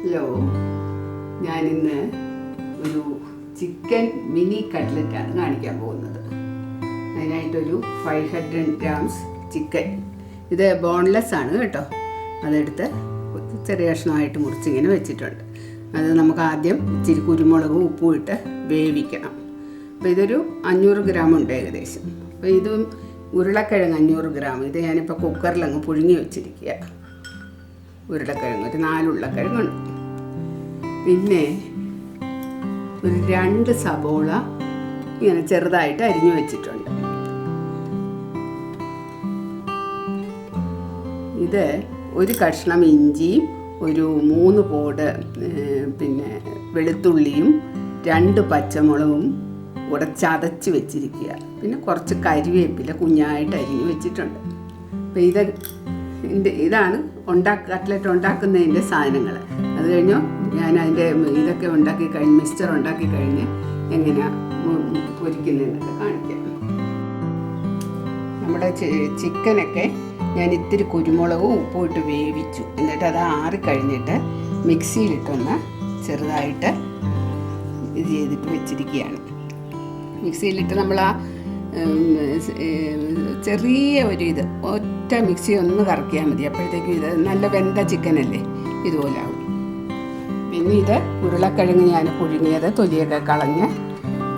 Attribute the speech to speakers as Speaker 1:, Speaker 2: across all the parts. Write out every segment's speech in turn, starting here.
Speaker 1: Hello, ഞാനിന്ന് ഒരു chicken mini കട്ട്ലറ്റാണ് കാണിക്കാൻ പോകുന്നത്. അതിനായിട്ടൊരു 500 grams ചിക്കൻ. ഇത് ബോൺലെസ് ആണ് കേട്ടോ. അതെടുത്ത് ചെറിയ കഷ്ണമായിട്ട് മുറിച്ചിങ്ങനെ വെച്ചിട്ടുണ്ട്. അത് നമുക്ക് ആദ്യം ഇച്ചിരി കുരുമുളകും ഉപ്പും ഇട്ട് വേവിക്കണം. അപ്പോൾ ഇതൊരു 500 gram ഉണ്ട് ഏകദേശം. അപ്പോൾ ഇതും ഉരുളക്കിഴങ്ങ് 500 gram. ഇത് ഞാനിപ്പോൾ കുക്കറിലങ്ങ് പുഴുങ്ങി വെച്ചിരിക്കുക. ഉരുളക്കിഴങ്ങ് ഒരു 4 ഉരുളക്കിഴങ്ങുണ്ട്. പിന്നെ ഒരു 2 സബോള ഇങ്ങനെ ചെറുതായിട്ട് അരിഞ്ഞു വെച്ചിട്ടുണ്ട്. ഇത് ഒരു കഷ്ണം ഇഞ്ചിയും ഒരു 3 പോട് പിന്നെ വെളുത്തുള്ളിയും 2 പച്ചമുളകും കൂടെ ചതച്ച് വെച്ചിരിക്കുക. പിന്നെ കുറച്ച് കരിവേപ്പില കുഞ്ഞായിട്ട് അരിഞ്ഞു വെച്ചിട്ടുണ്ട്. അപ്പോൾ ഇതാണ് കട്ട്ലറ്റ് ഉണ്ടാക്കുന്നതിൻ്റെ സാധനങ്ങൾ. അത് കഴിഞ്ഞു ഞാൻ അതിൻ്റെ ഇതൊക്കെ ഉണ്ടാക്കി കഴിഞ്ഞ് മിക്സ്ചർ ഉണ്ടാക്കി കഴിഞ്ഞ് എങ്ങനെയാണ് പൊരിക്കുന്നതെന്നൊക്കെ കാണിക്കാം. നമ്മുടെ ചിക്കനൊക്കെ ഞാൻ ഇത്തിരി കുരുമുളകും ഉപ്പും ഇട്ട് വേവിച്ചു. എന്നിട്ട് അത് ആറിക്കഴിഞ്ഞിട്ട് മിക്സിയിലിട്ടൊന്ന് ചെറുതായിട്ട് ഇത് ചെയ്തിട്ട് വെച്ചിരിക്കുകയാണ്. മിക്സിയിലിട്ട് നമ്മൾ ആ ചെറിയ ഒറ്റ മിക്സി ഒന്ന് കറക്കിയാൽ മതി. അപ്പോഴത്തേക്കും ഇത് നല്ല വെന്ത ചിക്കനല്ലേ, ഇതുപോലെ ആവും. പിന്നെ ഇത് ഉരുളക്കിഴങ്ങ് ഞാൻ പുഴുങ്ങിയത് തൊലിയൊക്കെ കളഞ്ഞ്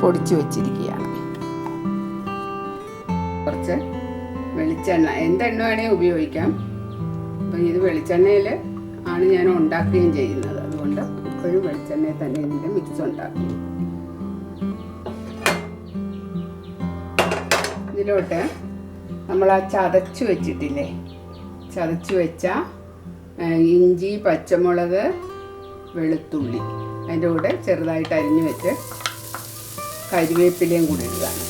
Speaker 1: പൊടിച്ച് വെച്ചിരിക്കുകയാണ്. കുറച്ച് വെളിച്ചെണ്ണ, എന്തെണ്ണ വേണേൽ ഉപയോഗിക്കാം. അപ്പം ഇത് വെളിച്ചെണ്ണയിൽ ആണ് ഞാൻ ഉണ്ടാക്കുകയും ചെയ്യുന്നത്. അതുകൊണ്ട് ഇപ്പോഴും വെളിച്ചെണ്ണയിൽ തന്നെ ഇതിൻ്റെ മിക്സ് ഉണ്ടാക്കും. ഇതിലോട്ട് നമ്മൾ ആ ചതച്ച് വെച്ചിട്ടില്ലേ, ചതച്ച് വെച്ച ഇഞ്ചി, പച്ചമുളക്, വെളുത്തുള്ളി അതിൻ്റെ കൂടെ ചെറുതായിട്ട് അരിഞ്ഞു വെച്ച് കരിവേപ്പിലയും കൂടി ഇടുകയാണ്.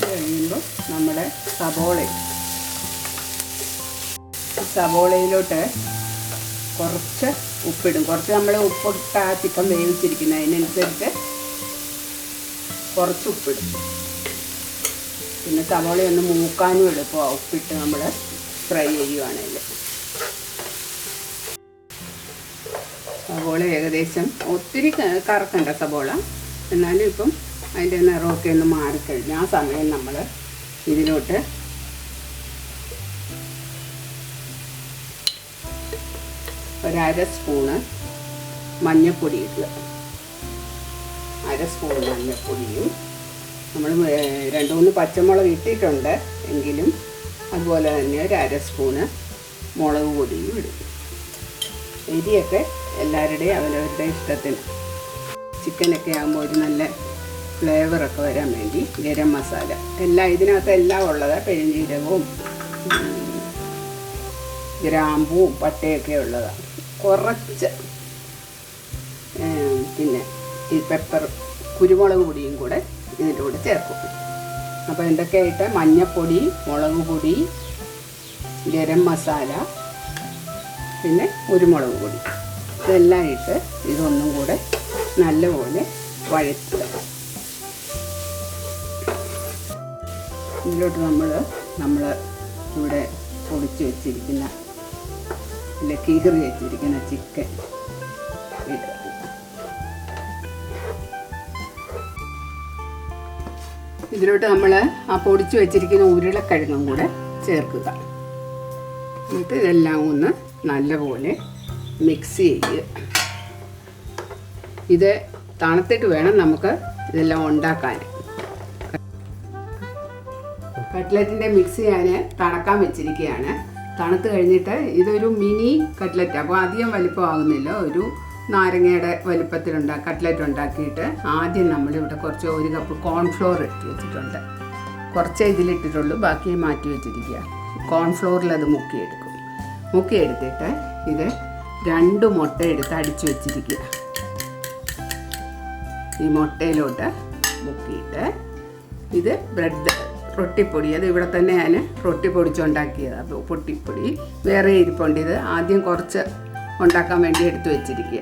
Speaker 1: കഴിയുമ്പോൾ നമ്മുടെ സബോളയിലോട്ട് കുറച്ച് ഉപ്പിടും. കുറച്ച് നമ്മൾ ഉപ്പിട്ട ചിക്കൻ വേവിച്ചിരിക്കുന്നത് അതിനനുസരിച്ച് കുറച്ച് ഉപ്പിടും. പിന്നെ സവോളയൊന്ന് മൂക്കാനും എളുപ്പമാണ് ഉപ്പിട്ട് നമ്മൾ ഫ്രൈ ചെയ്യുവാണെങ്കിൽ. സവോള ഏകദേശം ഒത്തിരി കറക്കണ്ട സവോള, എന്നാലും ഇപ്പം അതിൻ്റെ നിറമൊക്കെ ഒന്ന് മാറിക്കഴിഞ്ഞ് ആ സമയം നമ്മൾ ഇതിലോട്ട് ഒരു 1/2 സ്പൂണ് മഞ്ഞൾപ്പൊടി ഇടുക. 1/2 സ്പൂൺ മഞ്ഞൾപ്പൊടിയും നമ്മൾ 2-3 പച്ചമുളക് ഇട്ടിട്ടുണ്ട് എങ്കിലും അതുപോലെ തന്നെ ഒരു 1/2 സ്പൂണ് മുളക് പൊടിയും ഇടും. എരിയൊക്കെ എല്ലാവരുടെയും അവരവരുടെ ഇഷ്ടത്തിന്. ചിക്കനൊക്കെ ആകുമ്പോൾ ഒരു നല്ല ഫ്ലേവറൊക്കെ വരാൻ വേണ്ടി ഗരം മസാല ഇതിനകത്ത് എല്ലാം ഉള്ളത്. പെരുംജീരകവും ഗ്രാമ്പും പട്ടയൊക്കെ ഉള്ളതാണ്. കുറച്ച് പിന്നെ ഈ കുരുമുളക് പൊടിയും കൂടെ ഇതിൻ്റെ കൂടെ ചേർക്കും. അപ്പോൾ എന്തൊക്കെയായിട്ട് മഞ്ഞൾപ്പൊടി, മുളക് പൊടി, ഗരം മസാല, പിന്നെ കുരുമുളക് പൊടി ഇതെല്ലാം ഇട്ട് ഇതൊന്നും കൂടെ നല്ലപോലെ വഴറ്റുക. ഇതിലോട്ട് നമ്മൾ ഇവിടെ പൊടിച്ച് വെച്ചിരിക്കുന്ന കീറി വെച്ചിരിക്കുന്ന ചിക്കൻ ഇടുക. ഇതിലോട്ട് നമ്മൾ ആ പൊടിച്ച് വെച്ചിരിക്കുന്ന ഉരുളക്കിഴങ്ങും കൂടെ ചേർക്കുക. എന്നിട്ട് ഇതെല്ലാം ഒന്ന് നല്ലപോലെ മിക്സ് ചെയ്യുക. ഇത് തണുത്തിട്ട് വേണം നമുക്ക് ഇതെല്ലാം ഉണ്ടാക്കാൻ. കട്ട്ലറ്റിൻ്റെ മിക്സ് ഞാൻ തണുക്കാൻ വെച്ചിരിക്കുകയാണ്. തണുത്ത് കഴിഞ്ഞിട്ട് ഇതൊരു മിനി കട്ട്ലറ്റ്, അപ്പോൾ അധികം വലിപ്പമാകുന്നില്ല. ഒരു നാരങ്ങയുടെ വലിപ്പത്തിലുണ്ട് കട്ട്ലറ്റ് ഉണ്ടാക്കിയിട്ട് ആദ്യം നമ്മളിവിടെ കുറച്ച് 1 കപ്പ് കോൺഫ്ലോർ എടുത്ത് വെച്ചിട്ടുണ്ട്. കുറച്ചേ ഇതിലിട്ടിട്ടുള്ളൂ, ബാക്കി മാറ്റി വെച്ചിരിക്കുക. കോൺഫ്ലോറിൽ അത് മുക്കിയെടുത്തിട്ട് ഇത് 2 മുട്ട എടുത്ത് അടിച്ചു വെച്ചിരിക്കുക. ഈ മുട്ടയിലോട്ട് മുക്കിയിട്ട് ഇത് റൊട്ടിപ്പൊടി, അത് ഇവിടെ തന്നെ ഞാൻ റൊട്ടി പൊടിച്ചുണ്ടാക്കിയതാണ്. അപ്പോൾ പൊട്ടിപ്പൊടി വേറെ ഇരിപ്പുണ്ട്. ഇത് ആദ്യം കുറച്ച് ഉണ്ടാക്കാൻ വേണ്ടി എടുത്ത് വെച്ചിരിക്കുക.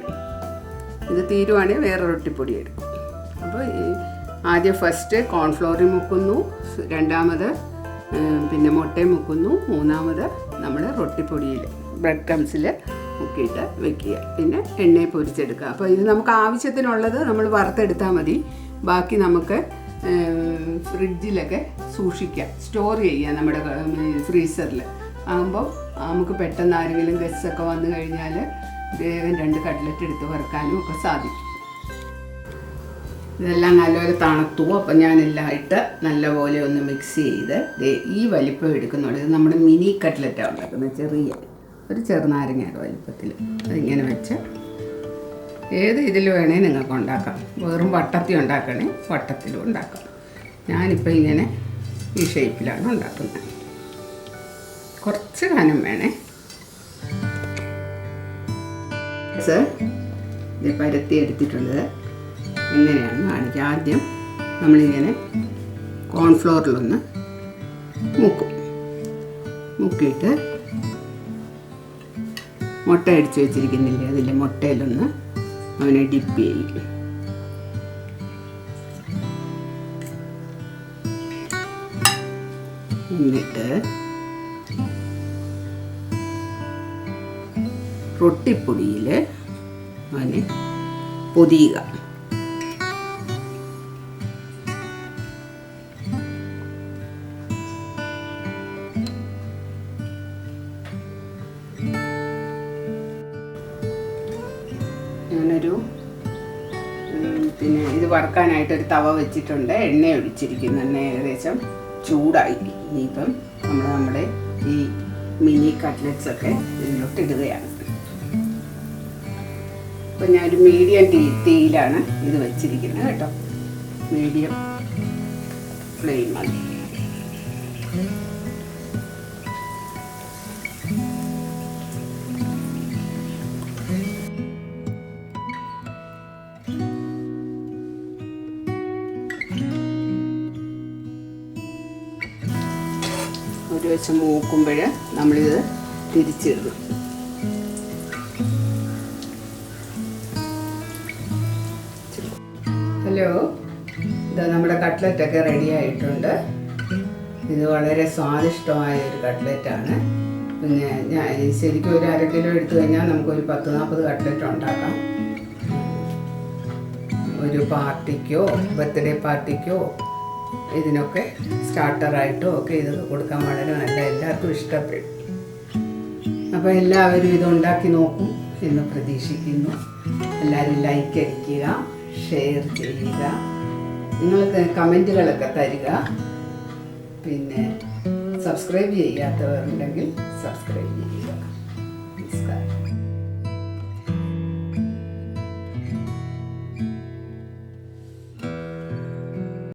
Speaker 1: ഇത് തീരുവാണെങ്കിൽ വേറെ റൊട്ടിപ്പൊടി എടുക്കും. അപ്പോൾ ആദ്യം ഫസ്റ്റ് കോൺഫ്ലോറിൽ മുക്കുന്നു, രണ്ടാമത് പിന്നെ മുട്ടയും മുക്കുന്നു. മൂന്നാമത് നമ്മൾ റൊട്ടിപ്പൊടിയിൽ ബ്രെഡ് ക്രംസിൽ മുക്കിയിട്ട് വെക്കുക. പിന്നെ എണ്ണയിൽ പൊരിച്ചെടുക്കുക. അപ്പോൾ ഇത് നമുക്ക് ആവശ്യത്തിനുള്ളത് നമ്മൾ വറുത്തെടുത്താൽ മതി. ബാക്കി നമുക്ക് ഫ്രിഡ്ജിലൊക്കെ സൂക്ഷിക്കാം, സ്റ്റോർ ചെയ്യുക നമ്മുടെ ഫ്രീസറിൽ. ആകുമ്പോൾ നമുക്ക് പെട്ടെന്ന് ആരെങ്കിലും ഗസ്റ്റൊക്കെ വന്നു കഴിഞ്ഞാൽ വേഗം 2 കട്ട്ലറ്റ് എടുത്ത് വറുക്കാനും ഒക്കെ സാധിക്കും. ഇതെല്ലാം നല്ലപോലെ തണുത്തു. അപ്പം ഞാനെല്ലാം ഇട്ട് നല്ലപോലെ ഒന്ന് മിക്സ് ചെയ്ത് ഈ വലിപ്പം എടുക്കുന്നുള്ളൂ. ഇത് നമ്മുടെ മിനി കട്ട്ലറ്റാണ് ഉണ്ടാക്കുന്നത്. ഒരു ചെറുനാരങ്ങയുടെ വലിപ്പത്തിൽ അതിങ്ങനെ വെച്ച് ഏത് ഇതിൽ വേണേൽ നിങ്ങൾക്ക് ഉണ്ടാക്കാം. വെറും വട്ടത്തിൽ ഉണ്ടാക്കണേ വട്ടത്തിലും ഉണ്ടാക്കാം. ഞാനിപ്പോൾ ഇങ്ങനെ ഈ ഷേപ്പിലാണ് ഉണ്ടാക്കുന്നത്. കുറച്ച് കനം വേണേ. ഇത് പരത്തി എടുത്തിട്ടുള്ളത് എങ്ങനെയാണ് കാണിക്കുക. ആദ്യം നമ്മളിങ്ങനെ കോൺഫ്ലോറിലൊന്ന് മുക്കിയിട്ട് മുട്ട അടിച്ച് വെച്ചിരിക്കുന്നില്ലേ, അതിൻ്റെ മുട്ടയിലൊന്ന് അവനെ ഡിപ്പ് ചെയ്യും. എന്നിട്ട് റൊട്ടിപ്പൊടിയിൽ അവനെ പൊതിയുക. ഞാനൊരു പിന്നെ ഇത് വറുക്കാനായിട്ടൊരു തവ വെച്ചിട്ടുണ്ട്. എണ്ണ ഒഴിച്ചിരിക്കുന്നു. എണ്ണ ഏകദേശം ചൂടായി. ഇനിയിപ്പം നമ്മുടെ ഈ മിനി കട്ട്ലറ്റ്സ് ഒക്കെ ഇതിലോട്ട് ഇടുകയാണ്. അപ്പം ഞാനൊരു മീഡിയം തീയിലാണ് ഇത് വെച്ചിരിക്കുന്നത് കേട്ടോ. മീഡിയം ഫ്ലെയിം മതി. ഒരു വശം മൂക്കുമ്പോൾ നമ്മളിത് തിരിച്ചിടും. ഹലോ, ഇതാ നമ്മുടെ കട്ട്ലറ്റൊക്കെ റെഡി ആയിട്ടുണ്ട്. ഇത് വളരെ സ്വാദിഷ്ടമായ ഒരു കട്ട്ലറ്റാണ്. പിന്നെ ഞാൻ ശരിക്കും ഒരു 1/2 കിലോ എടുത്തു കഴിഞ്ഞാൽ നമുക്കൊരു 10-40 കട്ട്ലറ്റ് ഉണ്ടാക്കാം. ഒരു പാർട്ടിക്കോ ബർത്ത്ഡേ പാർട്ടിക്കോ ഇതിനൊക്കെ സ്റ്റാർട്ടറായിട്ടോ ഒക്കെ ഇത് കൊടുക്കാൻ വളരെ നല്ല, എല്ലാവർക്കും ഇഷ്ടപ്പെടും. അപ്പോൾ എല്ലാവരും ഇത് ഉണ്ടാക്കി നോക്കും എന്ന് പ്രതീക്ഷിക്കുന്നു. എല്ലാവരും ലൈക്ക് അടിക്കുക, ഷെയർ ചെയ്യുക, നിങ്ങൾക്ക് കമൻറ്റുകളൊക്കെ തരിക. പിന്നെ സബ്സ്ക്രൈബ് ചെയ്യാത്തവരുണ്ടെങ്കിൽ സബ്സ്ക്രൈബ് ചെയ്യുക.